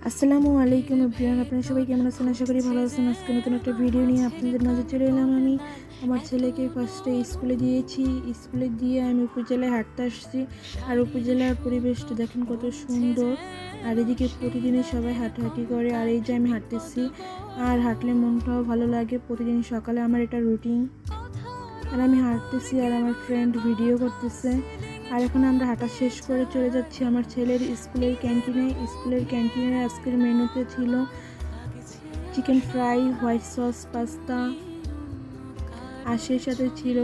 আসসালামু আলাইকুম এভরিওয়ান, আপনারা সবাই কেমন আছেন? আশা করি ভালো আছেন। আজকে নতুন একটা ভিডিও নিয়ে আপনাদের মাঝে চলে এলাম। আমি আমার ছেলেকে ফার্স্টে স্কুলে দিয়েছি। স্কুলে দিয়ে আমি উপজেলায় হাঁটতে আসছি। আর উপজেলার পরিবেশটা দেখেন কত সুন্দর। আর এদিকে প্রতিদিনই সবাই হাঁটাহাঁটি করে, আর এই যে আমি হাঁটতেছি। আর হাঁটলে মনটাও ভালো লাগে। প্রতিদিন সকালে আমার এটা রুটিন। আর আমি হাঁটতেছি আর আমার ফ্রেন্ড ভিডিও করতেছে। আর এখন আমরা হাঁটা শেষ করে চলে যাচ্ছি আমার ছেলের স্কুলের ক্যান্টিনে। স্কুলের ক্যান্টিনে আজকের মেনুতে ছিল chicken fry, white sauce pasta, আর সেই সাথে ছিল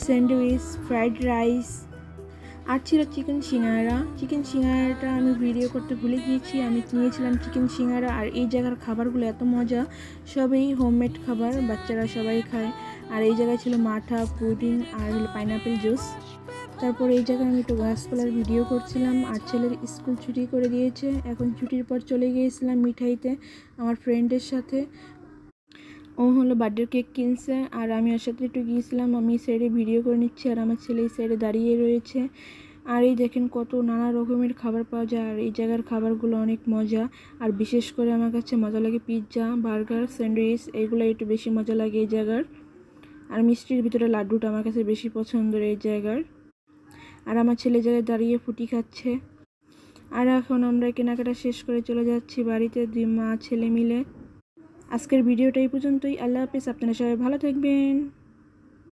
স্যান্ডউইচ, ফ্রাইড রাইস, আর ছিল চিকেন সিঙ্গারা। চিকেন সিঙ্গারাটা আমি ভিডিও করতে ভুলে গিয়েছি। আমি নিয়েছিলাম চিকেন সিঙ্গারা। আর এই জায়গার খাবারগুলো এত মজা, সবই হোমমেড খাবার, বাচ্চারা সবাই খায়। আর এই জায়গায় ছিল মাঠা, পুডিং, আর হলো পাইনাপেল জুস। তারপর এই জায়গায় আমি একটু গাছপালার ভিডিও করছিলাম। আর ছেলের স্কুল ছুটি করে দিয়েছে, এখন ছুটির পর চলে গিয়েছিলাম মিঠাইতে আমার ফ্রেন্ডের সাথে। ও হলো বার্থডে কেক কিনছে, আর আমি ওর সাথে একটু গিয়েছিলাম। আমি সাইডে ভিডিও করে নিচ্ছি, আর আমার ছেলে এই সাইডে দাঁড়িয়ে রয়েছে। আর এই দেখেন কত নানা রকমের খাবার পাওয়া যায়। আর এই জায়গার খাবারগুলো অনেক মজা। আর বিশেষ করে আমার কাছে মজা লাগে পিৎজা, বার্গার, স্যান্ডউইচ, এইগুলো একটু বেশি মজা লাগে এই জায়গার। আর মিষ্টির ভিতরে লাড্ডুটা আমার কাছে বেশি পছন্দের এই জায়গার। আর আমার ছেলে জায়গায় দাঁড়িয়ে ফুটি খাচ্ছে। আর এখন আমরা কেনাকাটা শেষ করে চলে যাচ্ছি বাড়িতে, দুই মা ছেলে মিলে। আজকের ভিডিওটা এই পর্যন্তই। আল্লাহ হাফিজ, আপনারা সবাই ভালো থাকবেন।